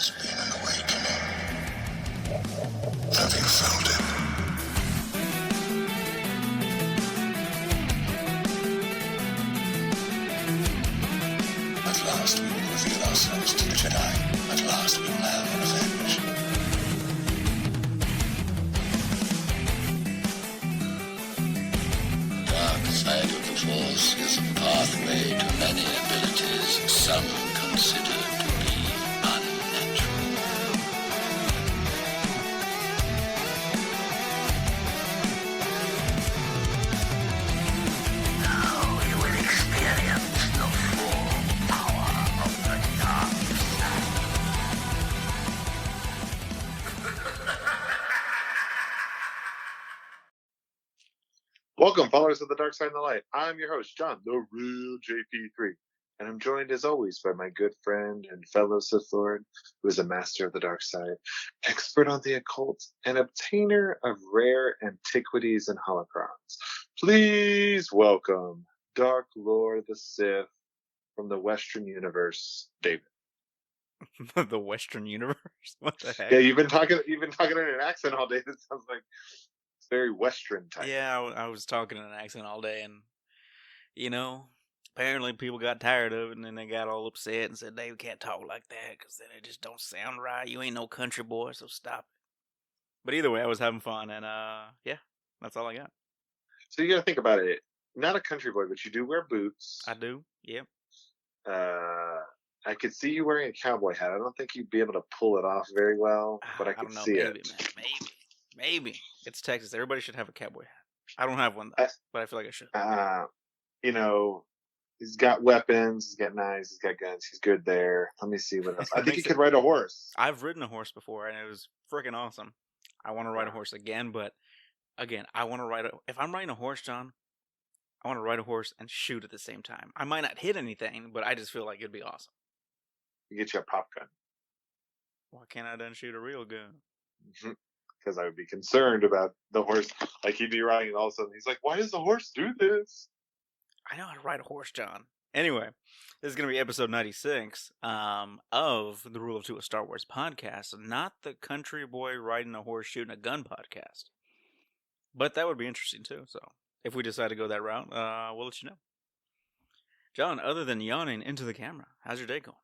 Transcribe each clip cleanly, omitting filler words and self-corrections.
has been an awakening. Have you felt it? At last we will reveal ourselves to the Jedi. At last we will have revenge. The dark side of the Force is a pathway to many abilities some consider to be unnatural. Now you will experience the full power of the dark side. Welcome, followers of the Dark Side and the Light. I'm your host, John, the real JP3, and I'm joined as always by my good friend and fellow Sith Lord, who is a master of the dark side, expert on the occult, and obtainer of rare antiquities and holocrons. Please welcome Dark Lord the Sith from the Western Universe, David. The Western Universe? What the heck? Yeah, you've been talking in an accent all day. That sounds like it's very Western type. Yeah, I was talking in an accent all day, and, apparently people got tired of it, and then they got all upset and said, Dave, you can't talk like that, because then it just don't sound right. You ain't no country boy, so stop it. But either way, I was having fun, and, yeah, that's all I got. So you got to think about it. Not a country boy, but you do wear boots. I do, yep. I could see you wearing a cowboy hat. I don't think you'd be able to pull it off very well, but I could don't know, see maybe, it. Man, maybe. It's Texas. Everybody should have a cowboy hat. I don't have one, I- but I feel like I should. He's got weapons, he's got knives, he's got guns, he's good there. Let me see what else. I think he Makes could ride a horse. I've ridden a horse before, and it was freaking awesome. I want to ride a horse again, but again, if I'm riding a horse, John, I want to ride a horse and shoot at the same time. I might not hit anything, but I just feel like it'd be awesome. You get you a pop gun. Why can't I then shoot a real gun? Because I would be concerned about the horse. Like, he'd be riding, and all of a sudden he's like, why does the horse do this? I know how to ride a horse, John. Anyway, this is going to be episode 96 of the Rule of Two, a Star Wars podcast, not the country boy riding a horse shooting a gun podcast. But that would be interesting too, so if we decide to go that route, we'll let you know. John, other than yawning into the camera, how's your day going?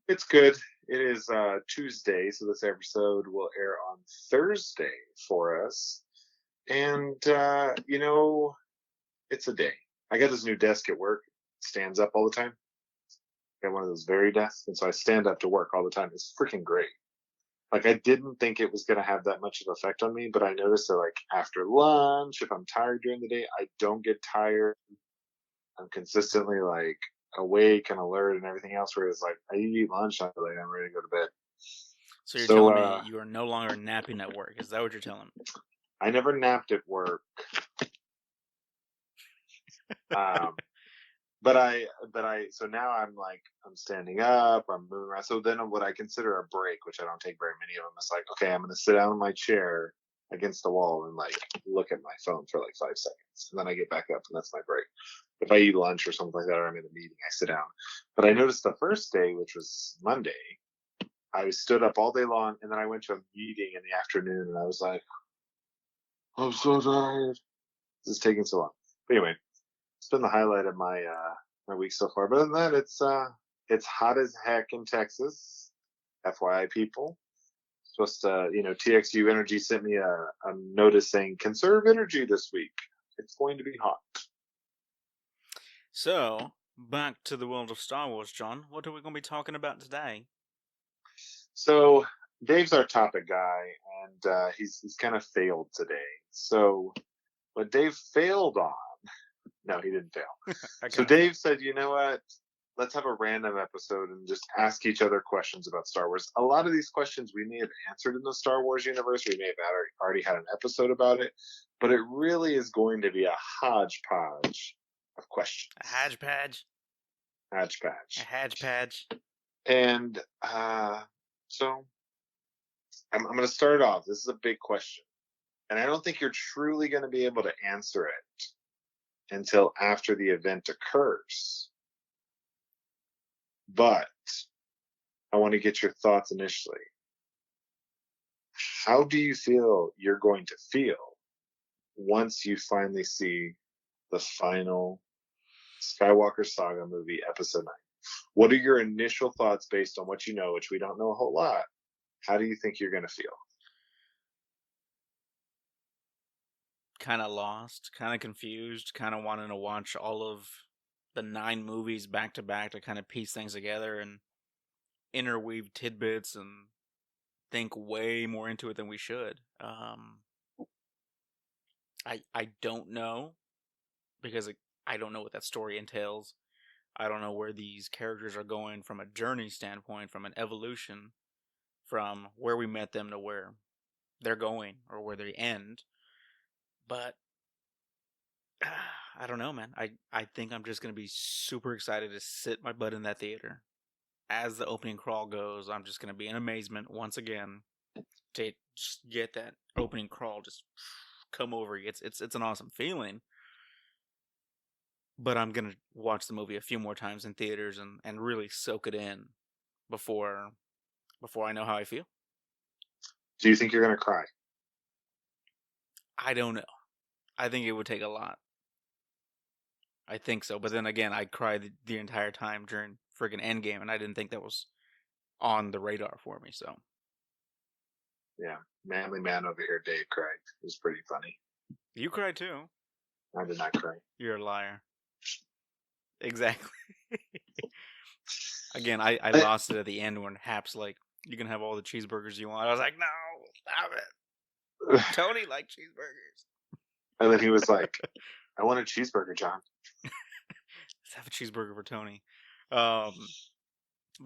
It's good. It is Tuesday, so this episode will air on Thursday for us. And, it's a day. I got this new desk at work. It stands up all the time. I got one of those very desks, and so I stand up to work all the time. It's freaking great. Like, I didn't think it was going to have that much of an effect on me, but I noticed that, like, after lunch, if I'm tired during the day, I don't get tired. I'm consistently, like, awake and alert and everything else, whereas, like, I eat lunch, I'm ready to go to bed. So you're telling me you are no longer napping at work. Is that what you're telling me? I never napped at work. So now I'm standing up, I'm moving around. So then what I consider a break, which I don't take very many of them, is like, okay, I'm going to sit down in my chair against the wall and like look at my phone for like 5 seconds. And then I get back up and that's my break. If I eat lunch or something like that, or I'm in a meeting, I sit down. But I noticed the first day, which was Monday, I stood up all day long, and then I went to a meeting in the afternoon, and I was like, I'm so tired. This is taking so long. But anyway, it's been the highlight of my my week so far. But other than that, it's hot as heck in Texas. FYI, people. Supposed to, TXU Energy sent me a notice saying conserve energy this week. It's going to be hot. So, back to the world of Star Wars, John. What are we going to be talking about today? So, Dave's our topic guy, and he's kind of failed today. So, what Dave failed on, no, he didn't fail. So Dave said, you know what? Let's have a random episode and just ask each other questions about Star Wars. A lot of these questions we may have answered in the Star Wars universe. We may have already had an episode about it, but it really is going to be a hodgepodge of questions. A hodgepodge. Hodgepodge. A hodgepodge. And so I'm going to start off. This is a big question. And I don't think you're truly going to be able to answer it until after the event occurs. But I want to get your thoughts initially. How do you feel you're going to feel once you finally see the final Skywalker Saga movie, Episode 9? What are your initial thoughts based on what you know, which we don't know a whole lot? How do you think you're going to feel? Kind of lost, kind of confused, kind of wanting to watch all of the 9 movies back to back to kind of piece things together and interweave tidbits and think way more into it than we should. I don't know because I don't know what that story entails. I don't know where these characters are going from a journey standpoint, from an evolution, from where we met them to where they're going or where they end. But I don't know, man. I think I'm just going to be super excited to sit my butt in that theater. As the opening crawl goes, I'm just going to be in amazement once again to just get that opening crawl just come over you. It's an awesome feeling. But I'm going to watch the movie a few more times in theaters and really soak it in before I know how I feel. Do you think you're going to cry? I don't know. I think it would take a lot. I think so. But then again, I cried the entire time during friggin' Endgame, and I didn't think that was on the radar for me, so. Yeah. Manly man over here, Dave cried. It was pretty funny. You cried too. I did not cry. You're a liar. Exactly. Again, I lost it at the end when Hap's like, you can have all the cheeseburgers you want. I was like, no, stop it. Tony liked cheeseburgers. And then he was like, I want a cheeseburger, John. Let's have a cheeseburger for Tony. But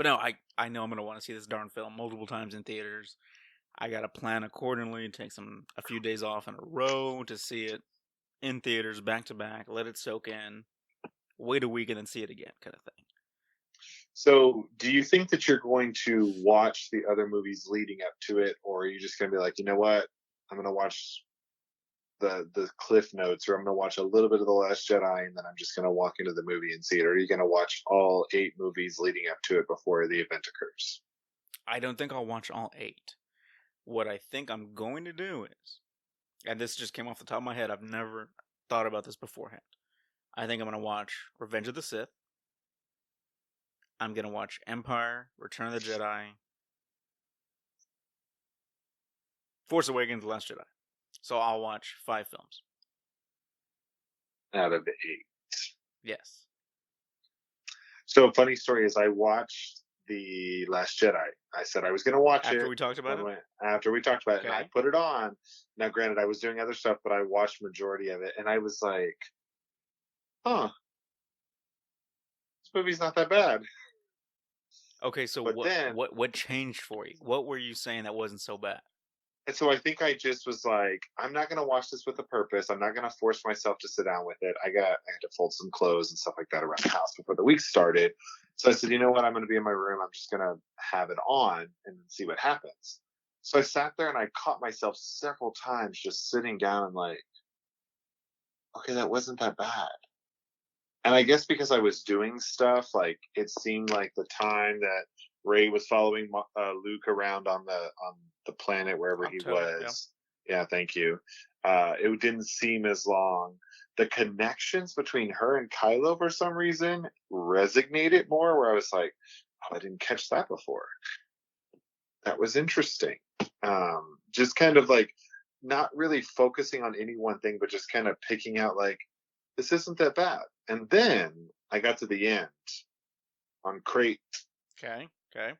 no, I know I'm going to want to see this darn film multiple times in theaters. I got to plan accordingly, take a few days off in a row to see it in theaters back to back, let it soak in, wait a week and then see it again kind of thing. So do you think that you're going to watch the other movies leading up to it, or are you just going to be like, you know what, I'm going to watch the cliff notes, or I'm going to watch a little bit of The Last Jedi and then I'm just going to walk into the movie and see it? Or are you going to watch all 8 movies leading up to it before the event occurs? I don't think I'll watch all 8. What I think I'm going to do is, and this just came off the top of my head, I've never thought about this beforehand. I think I'm going to watch Revenge of the Sith. I'm going to watch Empire, Return of the Jedi, Force Awakens, The Last Jedi. So I'll watch 5 films. Out of the 8. Yes. So a funny story is I watched The Last Jedi. I said I was going to watch it. After we talked about it? After we talked about it. Okay. And I put it on. Now, granted, I was doing other stuff, but I watched majority of it. And I was like, huh. This movie's not that bad. Okay, so what changed for you? What were you saying that wasn't so bad? And so I think I just was like, I'm not going to watch this with a purpose. I'm not going to force myself to sit down with it. I had to fold some clothes and stuff like that around the house before the week started. So I said, you know what? I'm going to be in my room. I'm just going to have it on and see what happens. So I sat there and I caught myself several times just sitting down and like, okay, that wasn't that bad. And I guess because I was doing stuff, like it seemed like the time that Rey was following Luke around on the planet wherever he was. Yeah, thank you. It didn't seem as long. The connections between her and Kylo for some reason resonated more, where I was like, oh, I didn't catch that before. That was interesting. Just kind of like not really focusing on any one thing, but just kind of picking out like, this isn't that bad. And then I got to the end on Crate. Okay.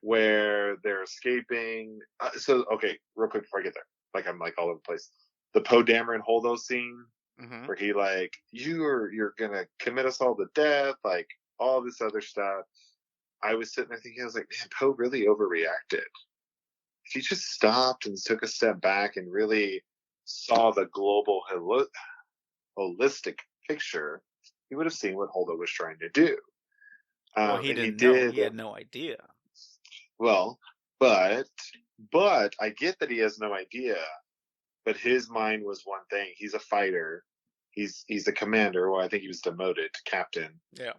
Where they're escaping. Okay, real quick before I get there. Like, I'm like all over the place. The Poe Dameron Holdo scene, where he like, you're gonna commit us all to death, like all this other stuff. I was sitting there thinking, I was like, man, Poe really overreacted. If he just stopped and took a step back and really saw the global holistic picture, he would have seen what Holdo was trying to do. Well, he didn't know. He had no idea. Well, but I get that he has no idea, but his mind was one thing. He's a fighter. he's the commander. Well, I think he was demoted to captain. Yeah.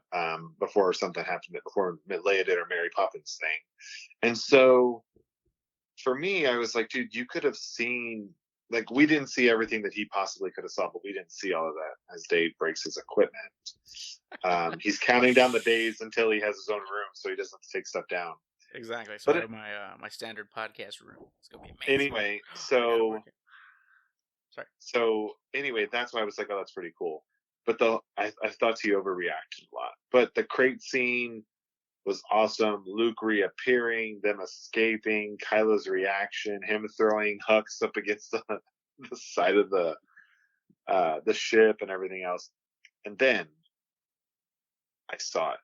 Before something happened, before Leia did her Mary Poppins thing, and so for me, I was like, dude, you could have seen. Like, we didn't see everything that he possibly could have saw, but we didn't see all of that as Dave breaks his equipment. He's counting down the days until he has his own room, so he doesn't have to take stuff down. Exactly. So But I have my standard podcast room. It's gonna be amazing. Anyway, I gotta work it. Sorry. So anyway, that's why I was like, oh, that's pretty cool. But I thought he overreacted a lot. But the crate scene was awesome. Luke reappearing, them escaping, Kylo's reaction, him throwing Hux up against the side of the ship and everything else. And then I saw it.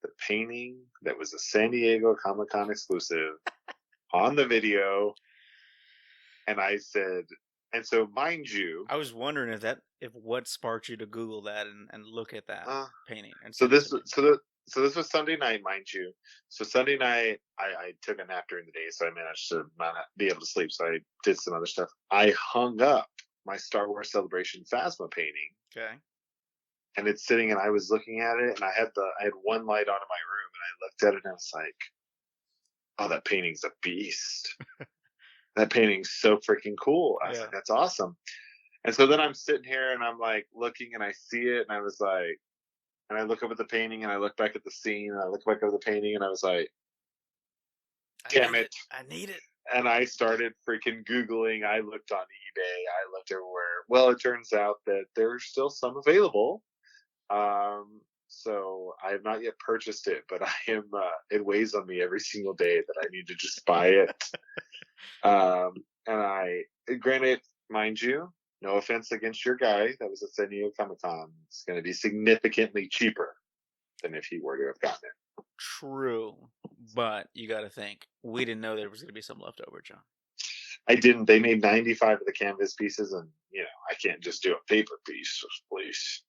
The painting that was a San Diego Comic-Con exclusive on the video. And I said, and so mind you, I was wondering if what sparked you to Google that and look at that painting. And so this was Sunday night, mind you. So Sunday night, I took a nap during the day, so I managed to not be able to sleep. So I did some other stuff. I hung up my Star Wars Celebration Phasma painting. Okay. And it's sitting, and I was looking at it, and I had one light on in my room, and I looked at it, and I was like, "Oh, that painting's a beast." That painting's so freaking cool. I was like, that's awesome. And so then I'm sitting here and I'm like looking and I see it and I was like, and I look up at the painting and I look back at the scene and I look back at the painting and I was like, damn it. I need it. And I started freaking Googling. I looked on eBay. I looked everywhere. Well, it turns out that there's still some available. So I have not yet purchased it, but I am, it weighs on me every single day that I need to just buy it. And granted, mind you, no offense against your guy, that was at San Diego Comic-Con, it's going to be significantly cheaper than if he were to have gotten it. True, but you got to think, we didn't know there was going to be some left over, John. I didn't. They made 95 of the canvas pieces, and I can't just do a paper piece, please.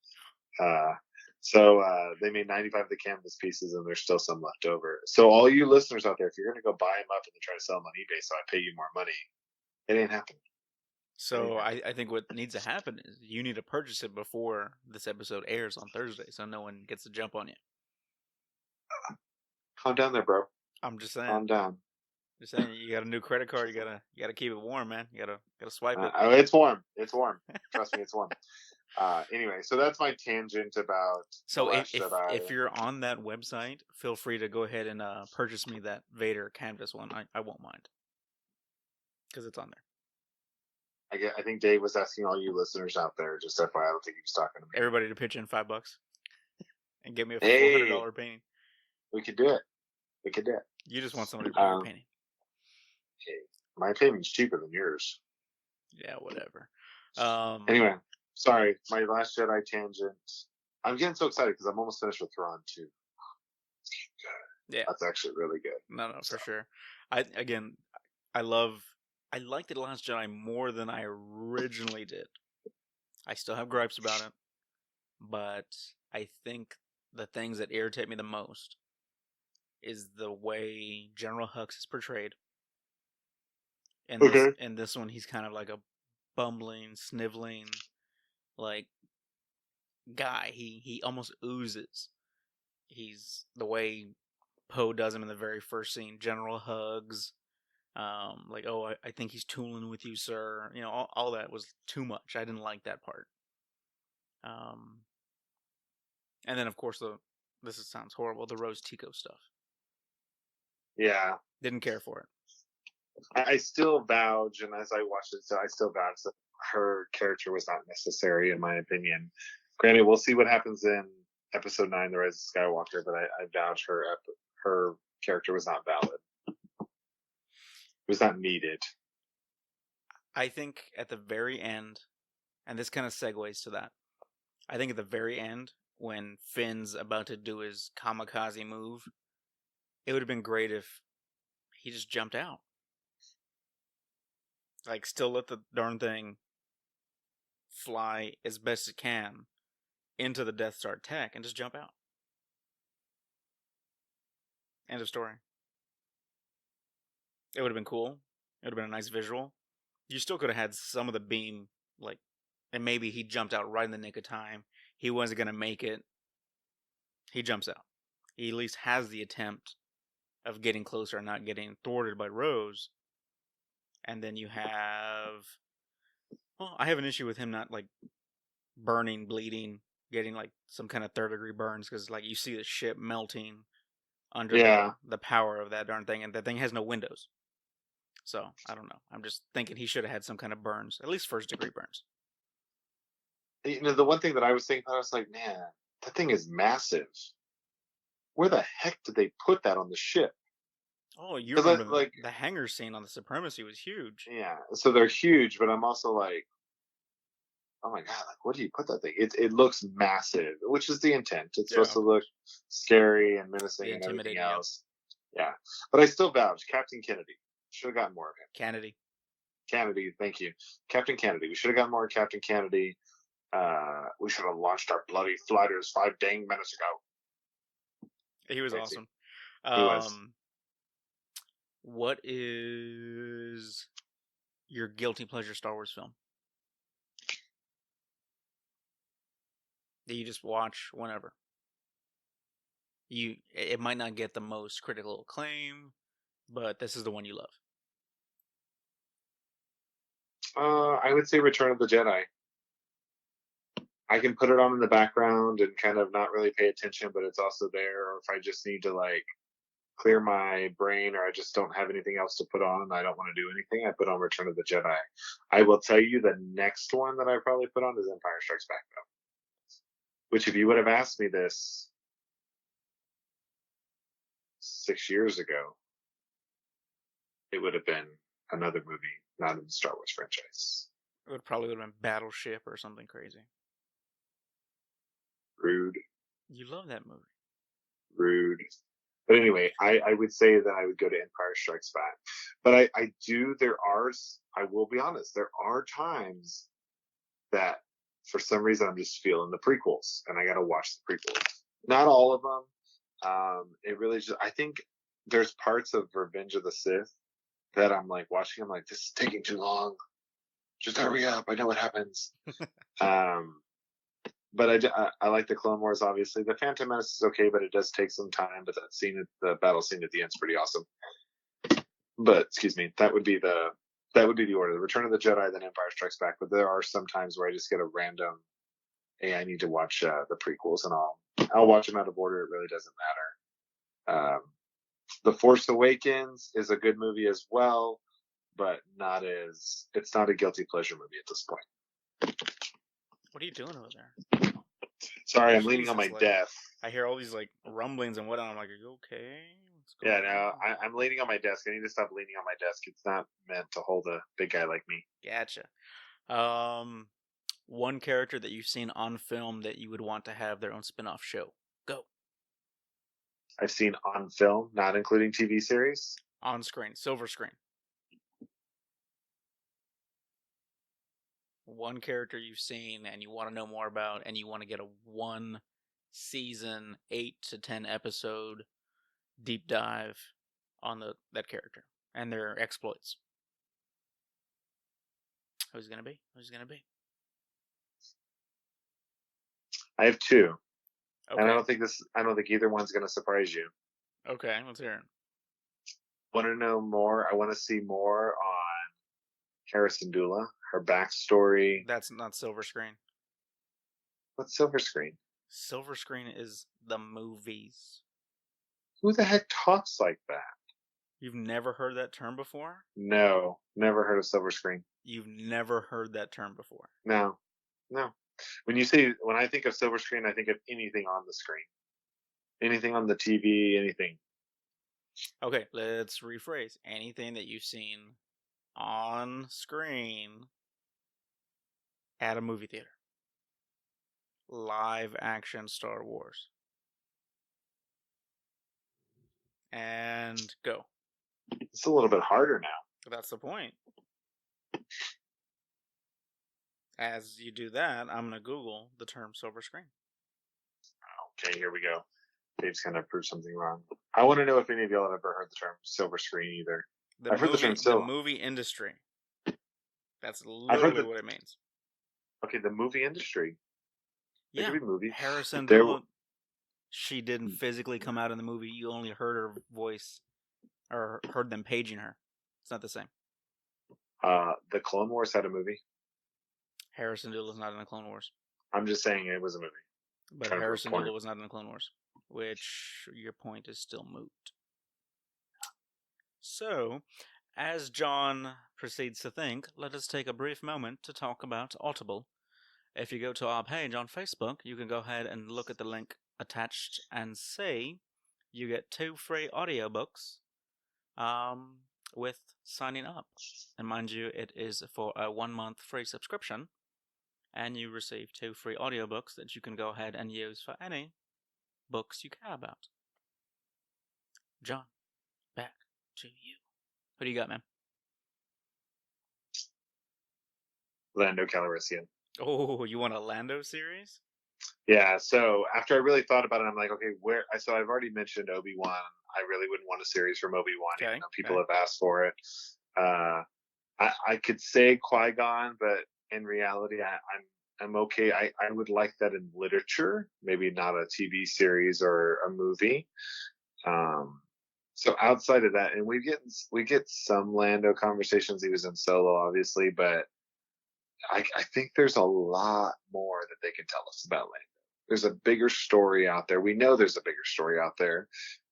So they made 95 of the canvas pieces, and there's still some left over. So all you listeners out there, if you're going to go buy them up and then try to sell them on eBay so I pay you more money, it ain't happening. So I think what needs to happen is you need to purchase it before this episode airs on Thursday, so no one gets to jump on you. Calm down there, bro. I'm just saying. Calm down. Just saying, you got a new credit card. You gotta keep it warm, man. You gotta swipe it. It's warm. It's warm. Trust me, it's warm. Anyway, so that's my tangent about. So if you're on that website, feel free to go ahead and purchase me that Vader canvas one. I won't mind because it's on there. I think Dave was asking all you listeners out there. Just FYI, I don't think he was talking to me. Everybody to pitch in $5 and get me a $400 painting. We could do it. We could do it. You just want somebody to buy your painting. Hey, my painting's cheaper than yours. Yeah, whatever. Anyway, sorry, my Last Jedi tangent. I'm getting so excited because I'm almost finished with Thrawn too. Yeah, that's actually really good. No, for sure. I liked The Last Jedi more than I originally did. I still have gripes about it, but I think the things that irritate me the most is the way General Hux is portrayed. In this one, he's kind of like a bumbling, sniveling, like guy. He almost oozes. He's the way Poe does him in the very first scene. General hugs. Like, oh, I think he's tooling with you, sir. All that was too much. I didn't like that part. And then of course sounds horrible, the Rose Tico stuff. Yeah. Didn't care for it. I still vouch, and as I watched it, I still vouch that her character was not necessary, in my opinion. Granted, we'll see what happens in Episode 9, The Rise of Skywalker, but I vouch her character was not valid. It was not needed. I think at the very end, and this kind of segues to that, I think at the very end, when Finn's about to do his kamikaze move, it would have been great if he just jumped out. Like, still let the darn thing fly as best it can into the Death Star tech and just jump out. End of story. It would have been cool. It would have been a nice visual. You still could have had some of the beam, like, and maybe he jumped out right in the nick of time. He wasn't going to make it. He jumps out. He at least has the attempt of getting closer and not getting thwarted by Rose. And then you have... Well, I have an issue with him not, like, burning, bleeding, getting, like, some kind of third-degree burns, because, like, you see the ship melting under the power of that darn thing, and that thing has no windows. So, I don't know. I'm just thinking he should have had some kind of burns, at least first-degree burns. You know, the one thing that I was thinking about, I was like, man, that thing is massive. Where the heck did they put that on the ship? Oh, you remember like the hangar scene on the Supremacy was huge. Yeah, so they're huge, but I'm also like, oh my god, like where do you put that thing? It looks massive, which is the intent. It's supposed to look scary and menacing and everything else. Yeah, but I still vouch, Captain Kennedy. Should have gotten more of him. Kennedy, thank you, Captain Kennedy. We should have gotten more of Captain Kennedy. We should have launched our bloody flighters 5 dang minutes ago. He was awesome. He was. What is your guilty pleasure Star Wars film that you just watch whenever? It might not get the most critical acclaim, but this is the one you love. I would say Return of the Jedi. I can put it on in the background and kind of not really pay attention, but it's also there. Or if I just need to like clear my brain, or I just don't have anything else to put on and I don't want to do anything, I put on Return of the Jedi. I will tell you the next one that I probably put on is Empire Strikes Back, though. Which, if you would have asked me this 6 years ago, it would have been another movie, not in the Star Wars franchise. It would probably have been Battleship or something crazy. Rude. You love that movie. Rude. But anyway, I would say that I would go to Empire Strikes Back. But I will be honest, there are times that for some reason I'm just feeling the prequels and I got to watch the prequels. Not all of them. It really just, I think there's parts of Revenge of the Sith that I'm like watching. I'm like, this is taking too long. Just hurry up. I know what happens. But I like the Clone Wars, obviously. The Phantom Menace is okay, but it does take some time. But that scene, the battle scene at the end is pretty awesome. But excuse me, that would be the order: the Return of the Jedi, then Empire Strikes Back. But there are some times where I just get a random, hey, I need to watch the prequels, and I'll watch them out of order. It really doesn't matter. The Force Awakens is a good movie as well, but it's not a guilty pleasure movie at this point. What are you doing over there? Sorry, I'm leaning on my desk. I hear all these like rumblings and whatnot. I'm like, are you okay? Yeah, no, I'm leaning on my desk. I need to stop leaning on my desk. It's not meant to hold a big guy like me. Gotcha. One character that you've seen on film that you would want to have their own spin-off show. Go. I've seen on film, not including TV series. On screen, silver screen. One character you've seen and you want to know more about, and you want to get a 1 season, 8 to 10 episode deep dive on that character and their exploits. Who's gonna be? I have 2, okay. And I don't think either one's gonna surprise you. Okay, let's hear it. Want to know more? I want to see more on Harrison Dula, her backstory. That's not silver screen. What's silver screen? Silver screen is the movies. Who the heck talks like that? You've never heard that term before? No, never heard of silver screen. You've never heard that term before? No. When I think of silver screen, I think of anything on the screen. Anything on the TV, anything. Okay, let's rephrase. Anything that you've seen on screen at a movie theater. Live action Star Wars. And go. It's a little bit harder now. That's the point. As you do that, I'm going to Google the term silver screen. Okay, here we go. Dave's going to prove something wrong. I want to know if any of y'all have ever heard the term silver screen either. I've heard the term the movie industry. That's literally what it means. Okay, the movie industry. It Yeah, could be movies. Harrison There, Dillon. She didn't physically come out in the movie. You only heard her voice or heard them paging her. It's not the same. the Clone Wars had a movie. Harrison Dillon's not in the Clone Wars, I'm just saying it was a movie. but Trying to prove a Harrison point. Dillon was not in the Clone Wars, which your point is still moot. So, as John proceeds to think, let us take a brief moment to talk about Audible. If you go to our page on Facebook, you can go ahead and look at the link attached and see you get 2 free audiobooks with signing up. And mind you, it is for a 1-month free subscription, and you receive 2 free audiobooks that you can go ahead and use for any books you care about. John, back to you. What do you got, man? Lando Calrissian. Oh, you want a Lando series? Yeah. So after I really thought about it, I'm like, okay, where? So I've already mentioned Obi-Wan. I really wouldn't want a series from Obi-Wan, even though people have asked for it. I could say Qui-Gon, but in reality, I'm okay. I would like that in literature, maybe not a TV series or a movie. So outside of that, and we get some Lando conversations. He was in Solo, obviously, but I think there's a lot more that they can tell us about Lando. There's a bigger story out there. We know there's a bigger story out there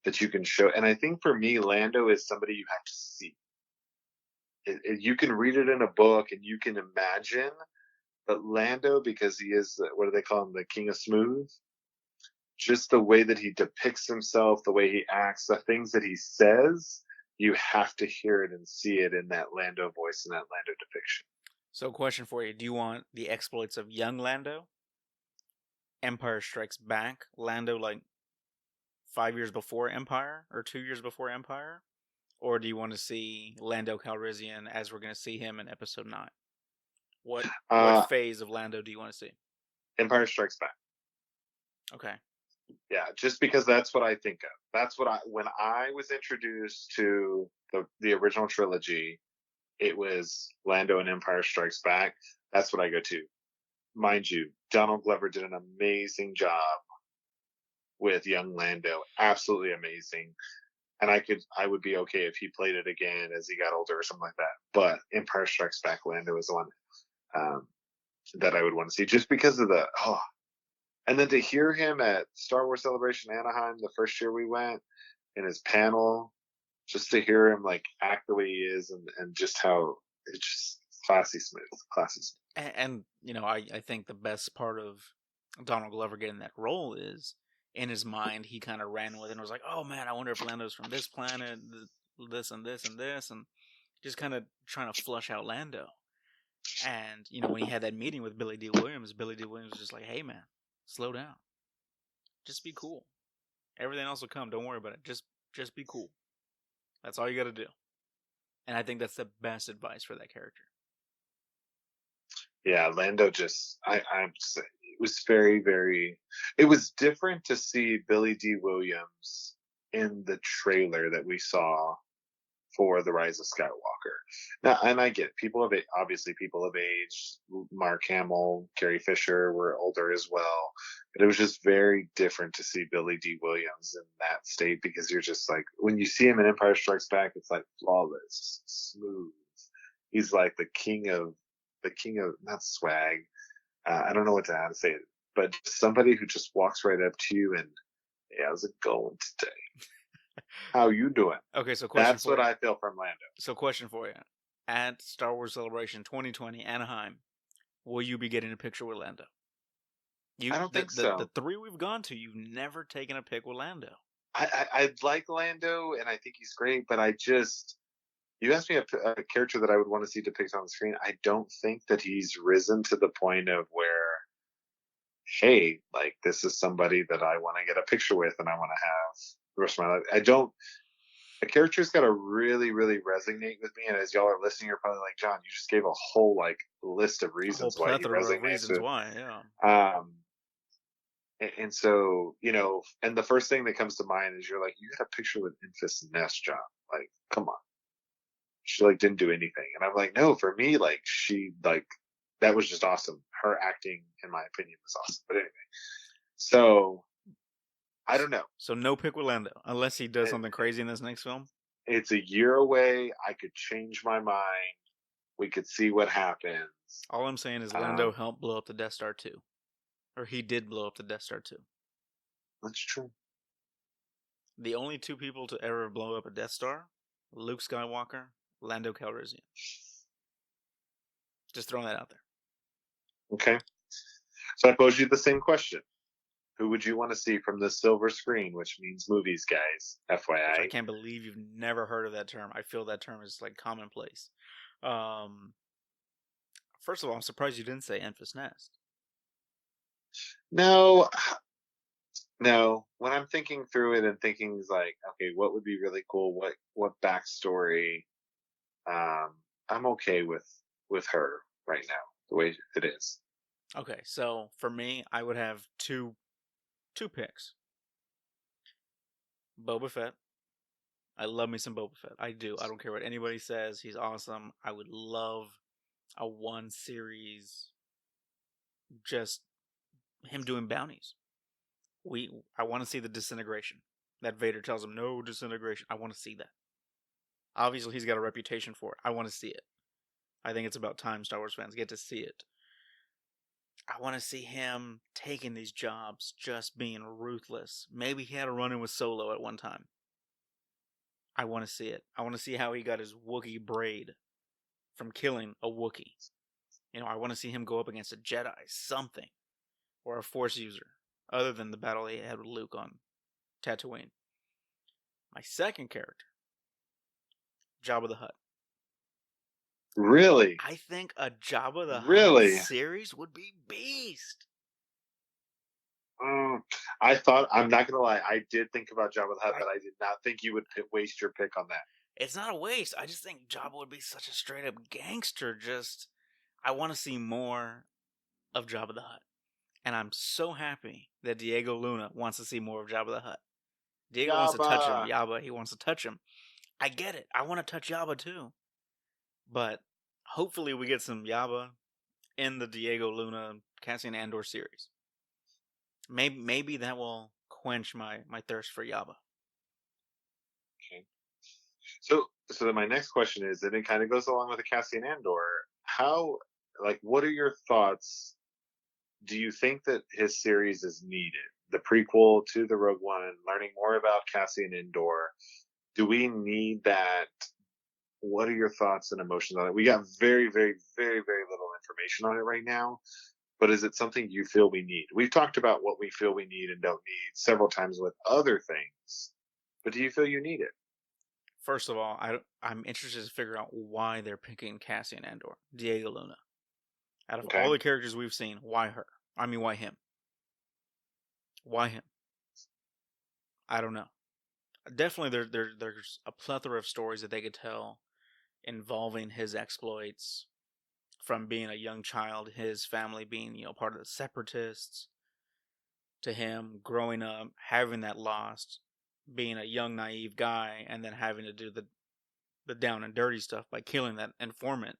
that you can show. And I think for me, Lando is somebody you have to see. You can read it in a book and you can imagine, but Lando, because he is, what do they call him, the king of smooth? Just the way that he depicts himself, the way he acts, the things that he says, you have to hear it and see it in that Lando voice and that Lando depiction. So, question for you. Do you want the exploits of young Lando? Empire Strikes Back? Lando, like, 5 years before Empire? Or 2 years before Empire? Or do you want to see Lando Calrissian as we're going to see him in Episode 9? What phase of Lando do you want to see? Empire Strikes Back. Okay. Yeah, just because that's what I think of. That's what when I was introduced to the original trilogy, it was Lando and Empire Strikes Back. That's what I go to. Mind you, Donald Glover did an amazing job with young Lando. Absolutely amazing. And I would be okay if he played it again as he got older or something like that. But Empire Strikes Back Lando is the one that I would want to see, just because of and then to hear him at Star Wars Celebration Anaheim the first year we went, in his panel, just to hear him like act the way he is, and just how it's just classy smooth. And you know, I think the best part of Donald Glover getting that role is, in his mind, he kind of ran with it and was like, oh man, I wonder if Lando's from this planet, this and this and this, and just kind of trying to flush out Lando. And, you know, when he had that meeting with Billy D. Williams was just like, hey man, slow down. Just be cool. Everything else will come. Don't worry about it. Just be cool. That's all you got to do. And I think that's the best advice for that character. Yeah, Lando just, I'm just, it was very, very, it was different to see Billy D. Williams in the trailer that we saw for The Rise of Skywalker. Now, and I get it. People of age, Mark Hamill, Carrie Fisher were older as well. But it was just very different to see Billy D. Williams in that state, because you're just like, when you see him in Empire Strikes Back, it's like flawless, smooth. He's like the king of not swag. I don't know how to say it, but somebody who just walks right up to you and, hey, how's it going today? How you doing? Okay, so that's what I feel from Lando. So, question for you: at Star Wars Celebration 2020 Anaheim, will you be getting a picture with Lando? I don't think so. The 3 we've gone to, you've never taken a pic with Lando. I like Lando, and I think he's great, but you asked me a character that I would want to see depicted on the screen. I don't think that he's risen to the point of where, hey, like, this is somebody that I want to get a picture with and I want to have the rest of my life. A character's got to really, really resonate with me. And as y'all are listening, you're probably like, John, you just gave a whole list of reasons why he resonates. Yeah. And so, you know, and the first thing that comes to mind is you're like, you got a picture with Enfys Nest, John. Like, come on. She didn't do anything. And I'm like, no, for me, she that was just awesome. Her acting, in my opinion, was awesome. But anyway, so I don't know. So no pick with Lando unless he does something crazy in this next film. It's a year away. I could change my mind. We could see what happens. All I'm saying is Lando helped blow up the Death Star 2. Or he did blow up the Death Star 2. That's true. The only two people to ever blow up a Death Star, Luke Skywalker, Lando Calrissian. Just throwing that out there. Okay. So I pose you the same question. Who would you want to see from the silver screen, which means movies, guys? FYI. Which I can't believe you've never heard of that term. I feel that term is like commonplace. First of all, I'm surprised you didn't say Enfys Nest. No. When I'm thinking through it and thinking like, okay, what would be really cool? What backstory? I'm okay with her right now, the way it is. Okay, so for me, I would have two picks. Boba Fett. I love me some Boba Fett. I do. I don't care what anybody says. He's awesome. I would love a one series, just him doing bounties. I want to see the disintegration. That Vader tells him, no disintegration. I want to see that. Obviously, he's got a reputation for it. I want to see it. I think it's about time Star Wars fans get to see it. I want to see him taking these jobs, just being ruthless. Maybe he had a run-in with Solo at one time. I want to see it. I want to see how he got his Wookiee braid from killing a Wookiee. I want to see him go up against a Jedi, something. Or a Force user, other than the battle he had with Luke on Tatooine. My second character, Jabba the Hutt. Really? I think a Jabba the Hutt series would be beast. I'm not gonna lie, I did think about Jabba the Hutt, but I did not think you would waste your pick on that. It's not a waste. I just think Jabba would be such a straight up gangster. I want to see more of Jabba the Hutt. And I'm so happy that Diego Luna wants to see more of Jabba the Hutt. Diego wants to touch him. Jabba, he wants to touch him. I get it. I want to touch Jabba too. But hopefully we get some Jabba in the Diego Luna Cassian Andor series. Maybe that will quench my thirst for Jabba. Okay. So then my next question is, and it kind of goes along with the Cassian Andor, what are your thoughts? Do you think that his series is needed? The prequel to the Rogue One, learning more about Cassian Andor. Do we need that? What are your thoughts and emotions on it? We got very, very, very, very little information on it right now. But is it something you feel we need? We've talked about what we feel we need and don't need several times with other things. But do you feel you need it? First of all, I'm interested to figure out why they're picking Cassian Andor, Diego Luna. Out of all the characters we've seen, why her? I mean, why him? Why him? I don't know. Definitely, there's a plethora of stories that they could tell involving his exploits, from being a young child, his family being part of the Separatists, to him growing up, having that lost, being a young naive guy, and then having to do the down and dirty stuff by killing that informant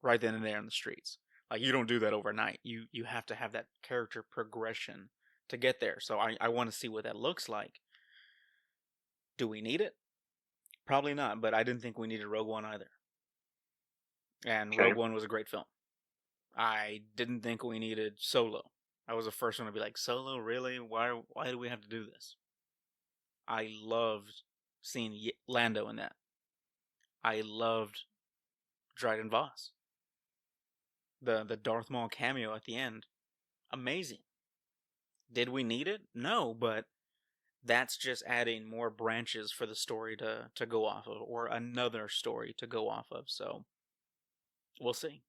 right then and there in the streets. Like, you don't do that overnight. You have to have that character progression to get there. So I want to see what that looks like. Do we need it? Probably not, but I didn't think we needed Rogue One either. And Rogue One was a great film. I didn't think we needed Solo. I was the first one to be like, Solo, really? Why do we have to do this? I loved seeing Lando in that. I loved Dryden Voss. The Darth Maul cameo at the end, amazing. Did we need it? No, but that's just adding more branches for the story to go off of, or another story to go off of. So we'll see.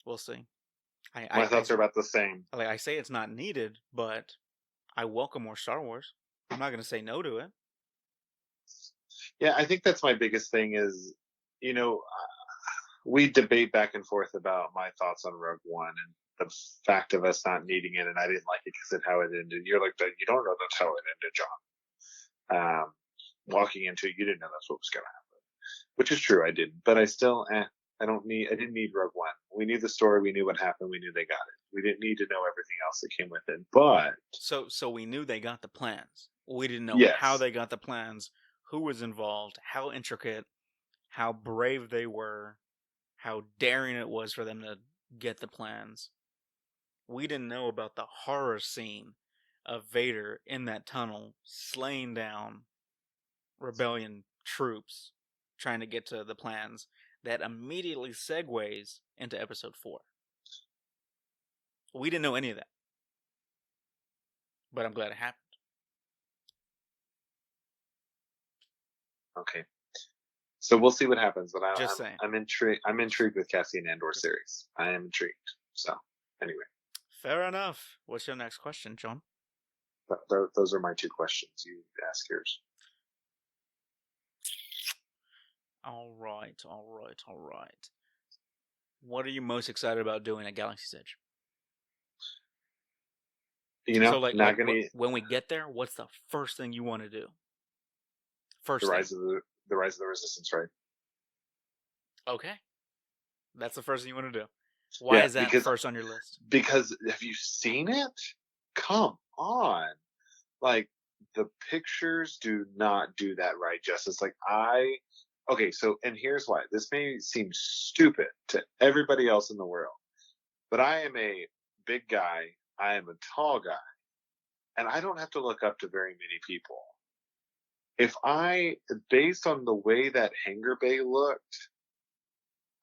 We'll see. My thoughts are about the same. Like I say, it's not needed, but I welcome more Star Wars. I'm not going to say no to it. Yeah, I think that's my biggest thing is, we debate back and forth about my thoughts on Rogue One and the fact of us not needing it, and I didn't like it because of how it ended. You're like, you don't know that's how it ended, John. Walking into it, you didn't know that's what was going to happen. which is true. I didn't, but I still, I didn't need Rogue One. We knew the story. We knew what happened. We knew they got it. We didn't need to know everything else that came with it. But So we knew they got the plans. We didn't know how yes, they got the plans, who was involved, how intricate, how brave they were, how daring it was for them to get the plans. We didn't know about the horror scene of Vader in that tunnel slaying down rebellion troops trying to get to the plans that immediately segues into episode 4. We didn't know any of that. But I'm glad it happened. okay. So we'll see what happens. But Just saying. I'm intrigued. I'm intrigued with Cassian Andor series. I am intrigued. So anyway, Fair enough. What's your next question, John? those are my 2 questions. You ask yours. All right. What are you most excited about doing at Galaxy's Edge? You know, So, not gonna when we get there, what's the first thing you want to do? First the thing. rise of the Resistance, right? Okay. That's the first thing you want to do. Why is that first on your list? Because have you seen it? Come on. Like, the pictures do not do that right justice. Okay, so, and here's why. This may seem stupid to everybody else in the world, but I am a big guy. I am a tall guy. And I don't have to look up to very many people. Based on the way that hangar bay looked,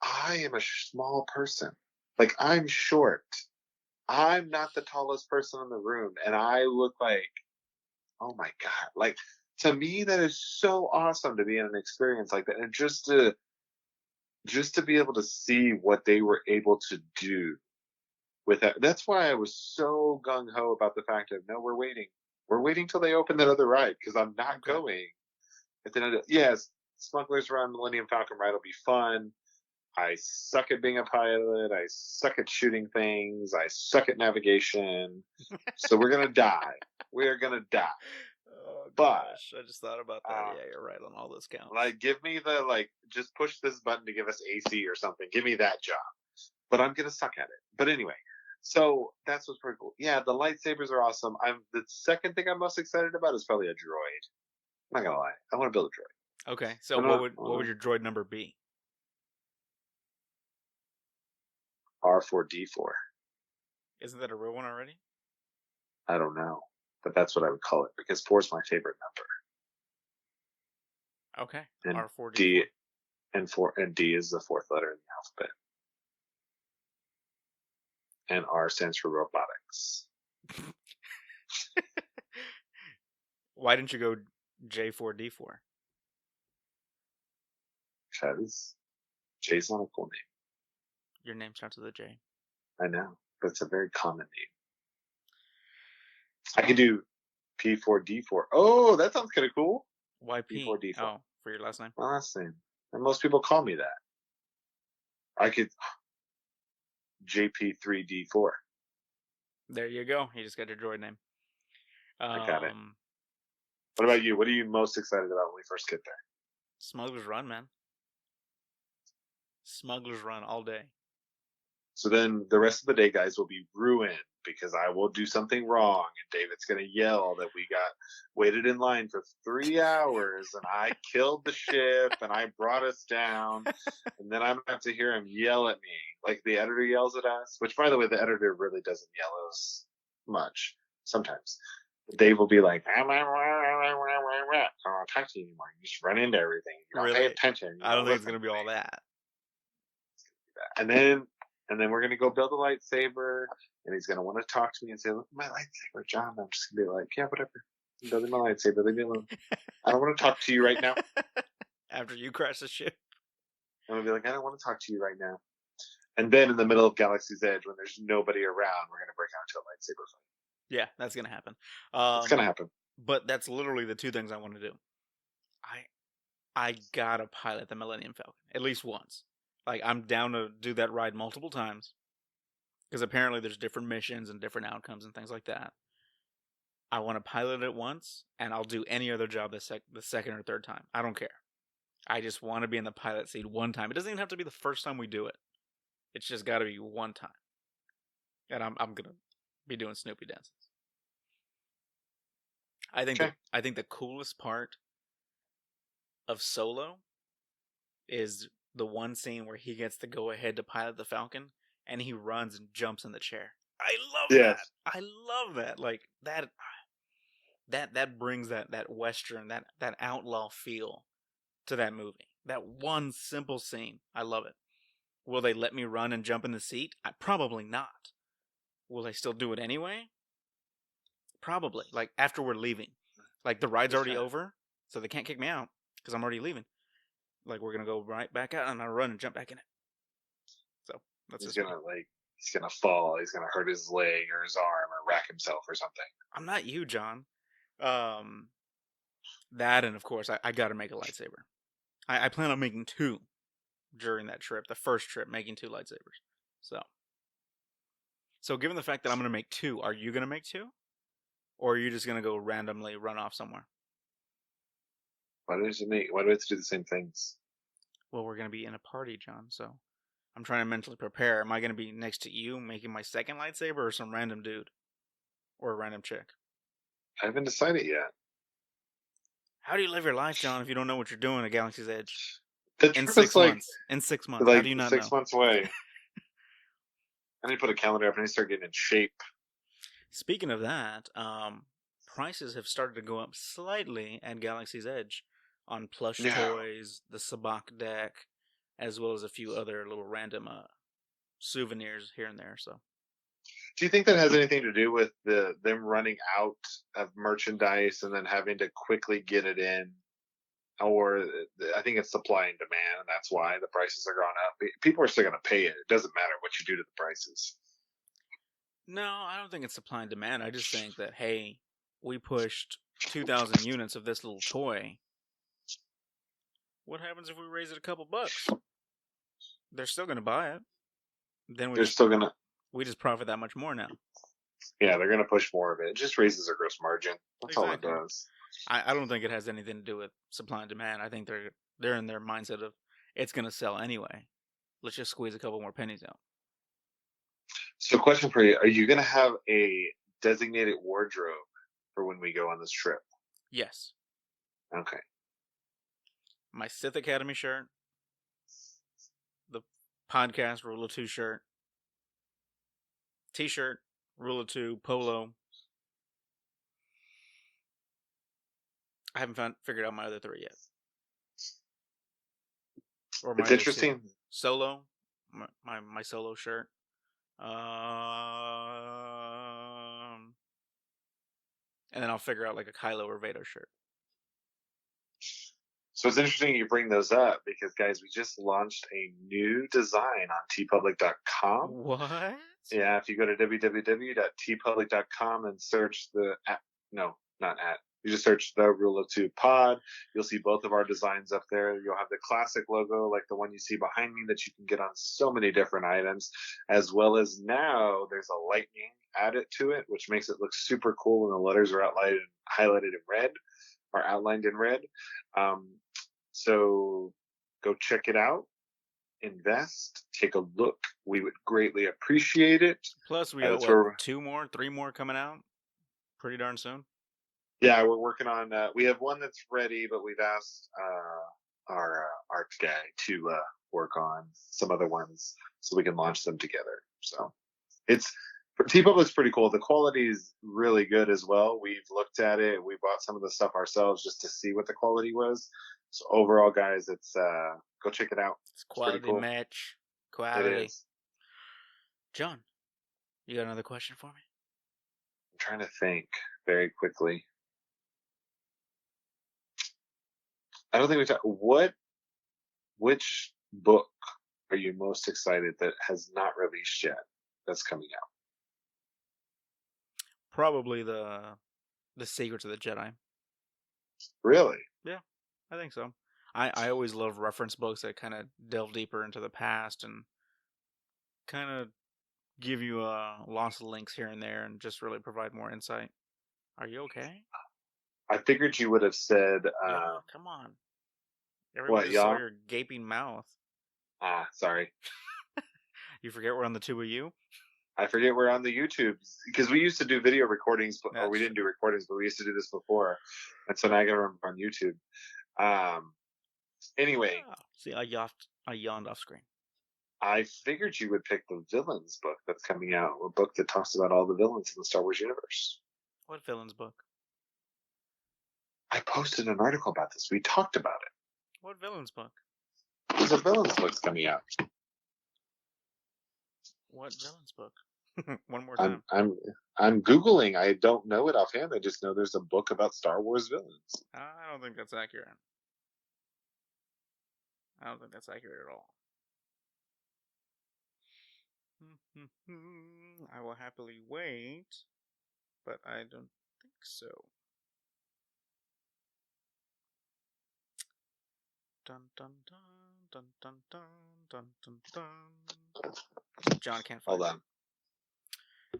I am a small person. Like, I'm short. I'm not the tallest person in the room. And I look like, oh my God. Like, to me, that is so awesome to be in an experience like that. And just to be able to see what they were able to do with that. That's why I was so gung-ho about the fact of, no, we're waiting. We're waiting till they open that other ride, because I'm not going. Yes, Smugglers Run, Millennium Falcon ride will be fun. I suck at being a pilot. I suck at shooting things. I suck at navigation. So we're going to die. We are going to die. Oh, but gosh, I just thought about that. Yeah, you're right on all those counts. Like, give me just push this button to give us AC or something. Give me that job. But I'm going to suck at it. But anyway, so that's what's pretty cool. Yeah, the lightsabers are awesome. The second thing I'm most excited about is probably a droid. I'm not going to lie. I want to build a droid. Okay, so what would your droid number be? R4D4. Isn't that a real one already? I don't know, but that's what I would call it, because 4 is my favorite number. Okay, and R4D4. D and D is the 4th letter in the alphabet, and R stands for robotics. Why didn't you go J4D4? Because J's not a cool name. Your name starts with a J. I know, but it's a very common name. I could do P4D4. Oh, that sounds kind of cool. Why P? P4D4. Oh, for your last name? My last name. And most people call me that. I could JP3D4. There you go. You just got your droid name. I got it. What about you? What are you most excited about when we first get there? Smuggler's Run, man. Smuggler's Run all day. So then the rest of the day, guys, will be ruined because I will do something wrong, and David's going to yell that we waited in line for 3 hours, and I killed the ship, and I brought us down, and then I'm going to have to hear him yell at me like the editor yells at us, which, by the way, the editor really doesn't yell at us much sometimes. Dave will be like, I don't talk to you anymore. You just run into everything. You don't pay attention. I don't think it's going to be all that. And then we're going to go build a lightsaber, and he's going to want to talk to me and say, look at my lightsaber, John. I'm just going to be like, yeah, whatever. I'm building my lightsaber. Leave me alone. I don't want to talk to you right now. After you crash the ship. I'm going to be like, I don't want to talk to you right now. And then in the middle of Galaxy's Edge, when there's nobody around, we're going to break out into a lightsaber fight. Yeah, that's going to happen. It's going to happen. But that's literally the 2 things I want to do. I got to pilot the Millennium Falcon at least once. Like, I'm down to do that ride multiple times. Because apparently there's different missions and different outcomes and things like that. I want to pilot it once, and I'll do any other job the second or third time. I don't care. I just want to be in the pilot seat one time. It doesn't even have to be the first time we do it. It's just got to be one time. And I'm gonna be doing Snoopy dances. I think Okay. I think the coolest part of Solo is the one scene where he gets to go ahead to pilot the Falcon and he runs and jumps in the chair. I love Yes. that. I love that. Like that brings that Western, that outlaw feel to that movie. That one simple scene. I love it. Will they let me run and jump in the seat? Probably not. Will I still do it anyway? Probably. Like after we're leaving. Like the ride's already over, so they can't kick me out because I'm already leaving. Like we're gonna go right back out and I'll run and jump back in it. So that's He's just gonna fall. He's gonna hurt his leg or his arm or rack himself or something. I'm not you, John. That and of course I gotta make a lightsaber. I plan on making 2 during that trip. The first trip, making 2 lightsabers. So given the fact that I'm gonna make 2, are you gonna make 2? Or are you just gonna go randomly run off somewhere? Why do we have to do the same things? Well, we're gonna be in a party, John, so I'm trying to mentally prepare. Am I gonna be next to you making my second lightsaber or some random dude? Or a random chick? I haven't decided yet. How do you live your life, John, if you don't know what you're doing at Galaxy's Edge? The In trip 6 is like, months. In 6 months. like How do you not 6 know? months away. I need to put a calendar up and I need to start getting in shape. Speaking of that, prices have started to go up slightly at Galaxy's Edge on plush toys, the Sabacc deck, as well as a few other little random souvenirs here and there. So, do you think that has anything to do with them running out of merchandise and then having to quickly get it in? Or I think it's supply and demand, and that's why the prices are going up. People are still going to pay it. It doesn't matter what you do to the prices. no, I don't think it's supply and demand. I just think that, hey, we pushed 2,000 units of this little toy. What happens if we raise it a couple bucks? They're still going to buy it. Then we just profit that much more now. Yeah, they're going to push more of it. It just raises their gross margin. That's Exactly. all it does. I don't think it has anything to do with supply and demand. I think they're in their mindset of it's going to sell anyway. Let's just squeeze a couple more pennies out. So, question for you: are you going to have a designated wardrobe for when we go on this trip? Yes. Okay. My Sith Academy shirt, the podcast Rule of 2 shirt, T-shirt, Rule of 2, polo. I haven't figured out my other 3 yet. Or my It's interesting. Solo, my solo shirt. And then I'll figure out like a Kylo or Vader shirt. So it's interesting you bring those up because, guys, we just launched a new design on tpublic.com. What? Yeah, if you go to www.tpublic.com and search you just search the Rule of 2 pod. You'll see both of our designs up there. You'll have the classic logo, like the one you see behind me, that you can get on so many different items, as well as now there's a lightning added to it, which makes it look super cool when the letters are highlighted in red, or outlined in red. So go check it out. Invest. Take a look. We would greatly appreciate it. Plus, we got 2 more, 3 more coming out pretty darn soon. Yeah, we're working on. We have one that's ready, but we've asked our art guy to work on some other ones so we can launch them together. So TeePublic's pretty cool. The quality is really good as well. We've looked at it. We bought some of the stuff ourselves just to see what the quality was. So overall, guys, it's go check it out. It's quality cool. Match. Quality. It is. John, you got another question for me? I'm trying to think very quickly. I don't think we talked. Which book are you most excited that has not released yet that's coming out? Probably the Secrets of the Jedi. Really? Yeah, I think so. I always love reference books that kind of delve deeper into the past and kind of give you lots of links here and there and just really provide more insight. Are you okay? I figured you would have said... come on. Everyone What, just saw y'all? your gaping mouth. Sorry. You forget we're on the two of you? I forget we're on the YouTube because we used to do video recordings, or That's we didn't do recordings, but we used to do this before, and so now I got to remember on YouTube. Anyway, See, I yawned off screen. I figured you would pick the villains book that's coming out, a book that talks about all the villains in the Star Wars universe. What villain's book? I posted an article about this. We talked about it. What villain's book? There's a villains book's coming out. What villain's book? One more time. I'm Googling. I don't know it offhand. I just know there's a book about Star Wars villains. I don't think that's accurate. I don't think that's accurate at all. I will happily wait, but I don't think so. Dun dun dun dun dun dun dun dun dun. John can't find Hold it. on.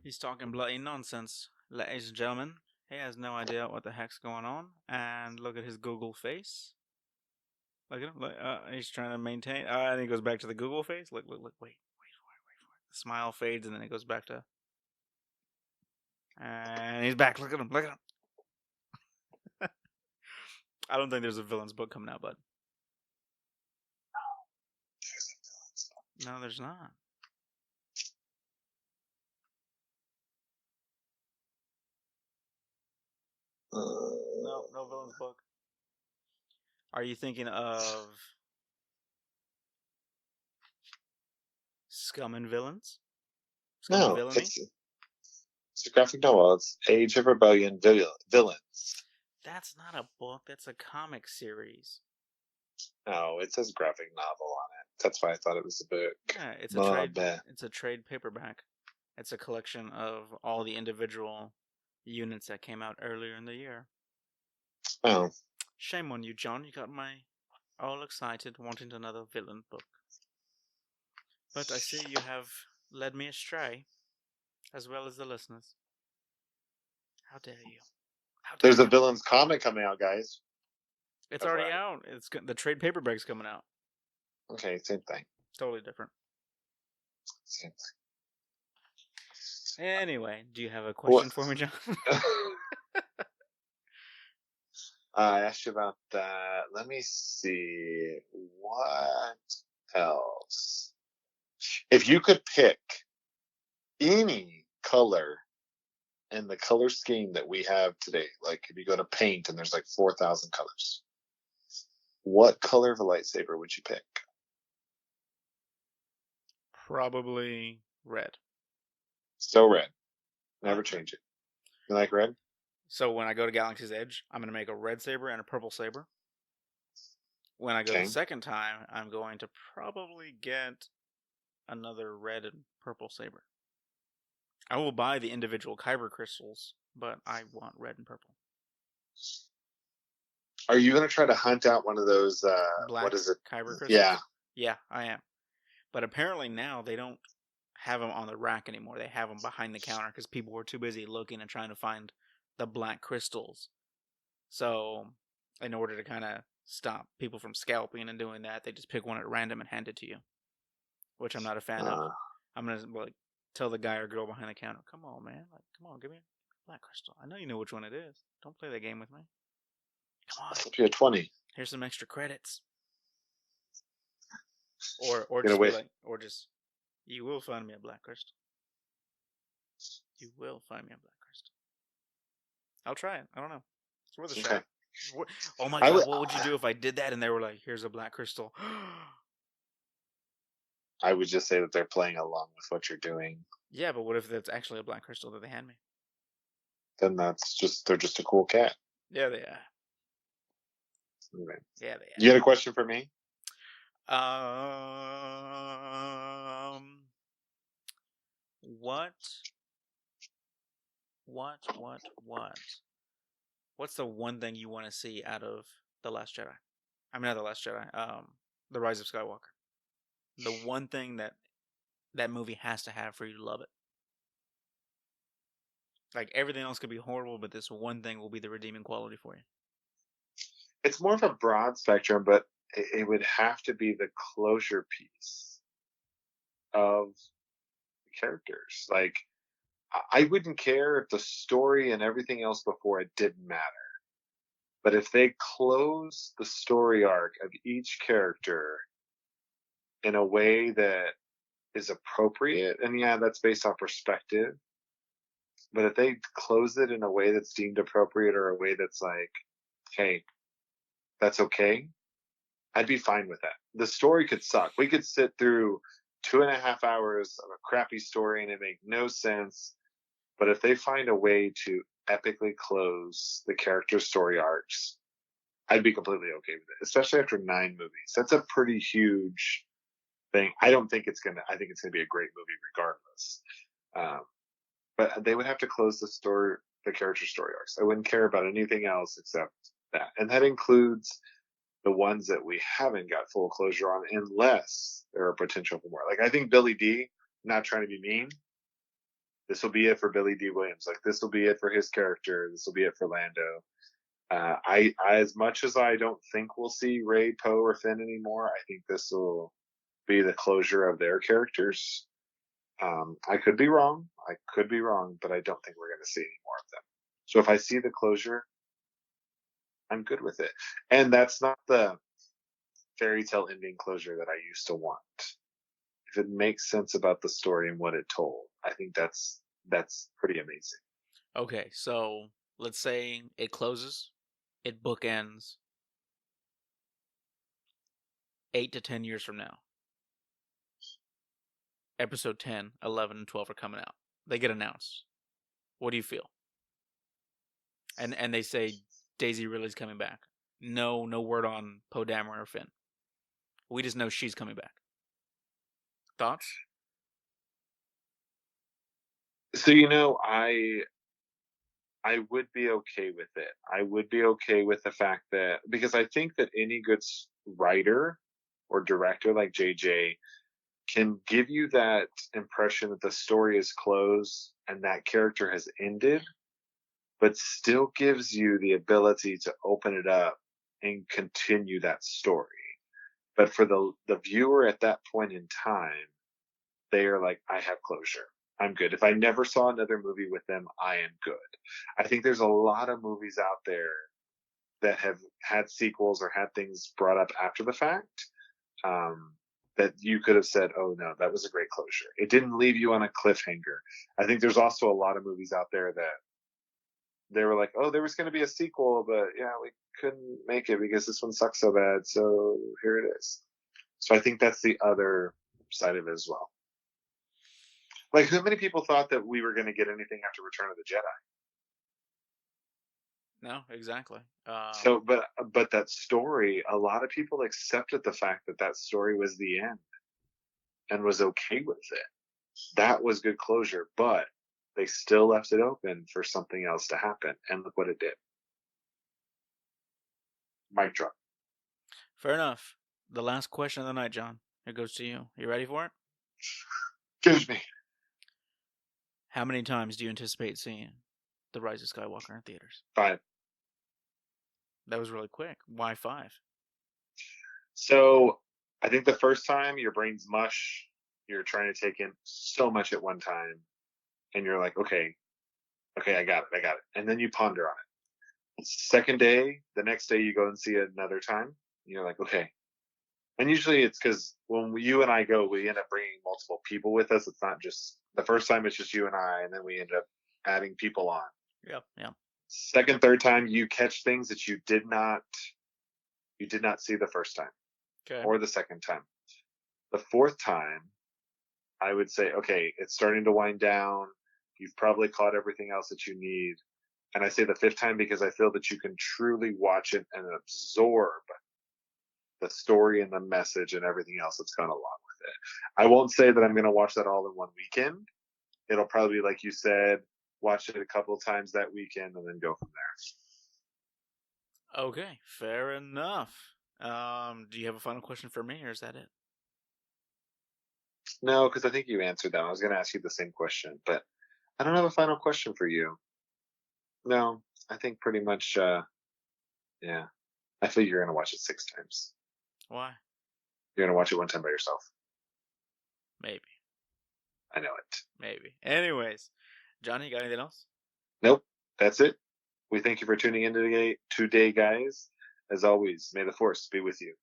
He's talking bloody nonsense, ladies and gentlemen. He has no idea what the heck's going on. And look at his Google face. Look at him. He's trying to maintain. And he goes back to the Google face. Look. Wait for it. The smile fades, and then it goes back to. And he's back. Look at him. I don't think there's a villain's book coming out, bud. There's a villains book. No, there's not. No villain's book. Are you thinking of Scum and Villains? Scum and No, Villainy? it's a graphic novel. It's Age of Rebellion Villains. That's not a book. That's a comic series. No, it says graphic novel on it. That's why I thought it was a book. Yeah, it's My a trade. bad. It's a trade paperback. It's a collection of all the individual units that came out earlier in the year. Oh, Shame on you, John. You got me all excited, wanting another villain book. But I see you have led me astray, as well as the listeners. How dare you? How dare there's a you? villains comic coming out, guys. It's That's already right. out. The trade paperback's coming out. Okay, same thing. Totally different. Same Anyway, do you have a question for me, John? thing. I asked you about that. Let me see. What else? If you could pick any color in the color scheme that we have today, like if you go to paint and there's like 4,000 colors, what color of a lightsaber would you pick? Probably red. Still red. Never change it. You like red? So when I go to Galaxy's Edge, I'm going to make a red saber and a purple saber. When I go Okay. the second time, I'm going to probably get another red and purple saber. I will buy the individual kyber crystals, but I want red and purple. Are you going to try to hunt out one of those, Black what is it? kyber crystals? Yeah. Yeah, I am. But apparently now they don't have them on the rack anymore. They have them behind the counter because people were too busy looking and trying to find the black crystals. So, in order to kind of stop people from scalping and doing that, they just pick one at random and hand it to you, which I'm not a fan of. I'm gonna tell the guy or girl behind the counter, "Come on, man! Come on, give me a black crystal. I know you know which one it is. Don't play that game with me. Come on, I'll flip you a 20. here's some extra credits." Or Gonna just wait. you will find me a black crystal. You will find me a black crystal. I'll try it. I don't know. It's worth a shot. Oh my god, what would you do if I did that and they were like, "Here's a black crystal"? I would just say that they're playing along with what you're doing. Yeah, but what if that's actually a black crystal that they hand me? Then they're just a cool cat. Yeah, they are. Okay. Yeah, they are. You got a question for me? What's the one thing you want to see out of The Last Jedi? I mean, not The Last Jedi. The Rise of Skywalker. The one thing that movie has to have for you to love it. Like, everything else could be horrible, but this one thing will be the redeeming quality for you. It's more of a broad spectrum, but it would have to be the closure piece of the characters. Like, I wouldn't care if the story and everything else before it didn't matter. But if they close the story arc of each character in a way that is appropriate, and yeah, that's based on perspective, but if they close it in a way that's deemed appropriate or a way that's like, hey, that's okay, I'd be fine with that. The story could suck. We could sit through 2.5 hours of a crappy story and it make no sense. But if they find a way to epically close the character story arcs, I'd be completely okay with it, especially after 9 movies. That's a pretty huge thing. I think it's gonna be a great movie regardless. Um, but they would have to close the character story arcs. I wouldn't care about anything else except that, and that includes the ones that we haven't got full closure on, unless there are potential for more. Like, I think Billy D, not trying to be mean, this will be it for Billy D. Williams. Like, this will be it for his character. This will be it for Lando. I as much as I don't think we'll see Rey, Poe, or Finn anymore, I think this will be the closure of their characters. I could be wrong, but I don't think we're going to see any more of them. So if I see the closure, I'm good with it. And that's not the fairy tale ending closure that I used to want. If it makes sense about the story and what it told, I think that's pretty amazing. Okay, so let's say it closes, it bookends 8 to 10 years from now. Episode 10, 11, and 12 are coming out. They get announced. What do you feel? And they say Daisy Ridley's coming back. No word on Poe Dameron or Finn. We just know she's coming back. Thoughts? So, I would be okay with it. I would be okay with the fact that, because I think that any good writer or director like JJ can give you that impression that the story is closed and that character has ended, but still gives you the ability to open it up and continue that story. But for the viewer at that point in time, they are like, I have closure. I'm good. If I never saw another movie with them, I am good. I think there's a lot of movies out there that have had sequels or had things brought up after the fact, that you could have said, oh no, that was a great closure. It didn't leave you on a cliffhanger. I think there's also a lot of movies out there that they were like, oh, there was going to be a sequel, but yeah, we couldn't make it because this one sucks so bad. So here it is. So I think that's the other side of it as well. Like, how many people thought that we were going to get anything after Return of the Jedi? No, exactly. So, but that story, a lot of people accepted the fact that that story was the end and was okay with it. That was good closure, but they still left it open for something else to happen, and look what it did. Mic drop. Fair enough. The last question of the night, John. It goes to you. You ready for it? Excuse me. How many times do you anticipate seeing The Rise of Skywalker in theaters? 5. That was really quick. Why 5? So I think the first time your brain's mush, you're trying to take in so much at one time, and you're like, okay, I got it. And then you ponder on it. Second day, the next day you go and see it another time, and you're like, okay. And usually it's because when you and I go, we end up bringing multiple people with us. It's not just the first time; it's just you and I, and then we end up adding people on. Yep. Second, third time, you catch things that you did not see the first time, Okay. or the second time. The fourth time, I would say, okay, it's starting to wind down. You've probably caught everything else that you need. And I say the fifth time because I feel that you can truly watch it and absorb the story and the message and everything else that's gone along with it. I won't say that I'm going to watch that all in one weekend. It'll probably be, like you said, watch it a couple of times that weekend and then go from there. Okay, fair enough. Do you have a final question for me, or is that it? No, because I think you answered that. I was going to ask you the same question, but I don't have a final question for you. No, I think pretty much, yeah. I feel you're going to watch it 6 times. Why? You're gonna watch it one time by yourself. Maybe. I know it. Maybe. Anyways, Johnny, you got anything else? Nope. That's it. We thank you for tuning in today, guys. As always, may the Force be with you.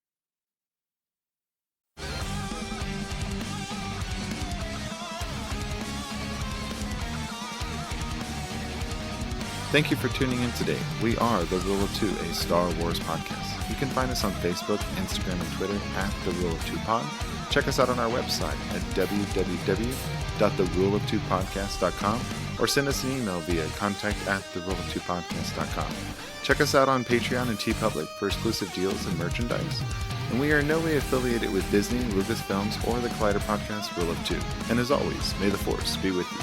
Thank you for tuning in today. We are The Rule of Two, a Star Wars podcast. You can find us on Facebook, Instagram, and Twitter at The Rule of Two Pod. Check us out on our website at www.theruleoftwopodcast.com or send us an email via contact@theruleoftwopodcast.com. Check us out on Patreon and TeePublic for exclusive deals and merchandise. And we are in no way affiliated with Disney, Lucasfilms, or the Collider podcast Rule of Two. And as always, may the Force be with you.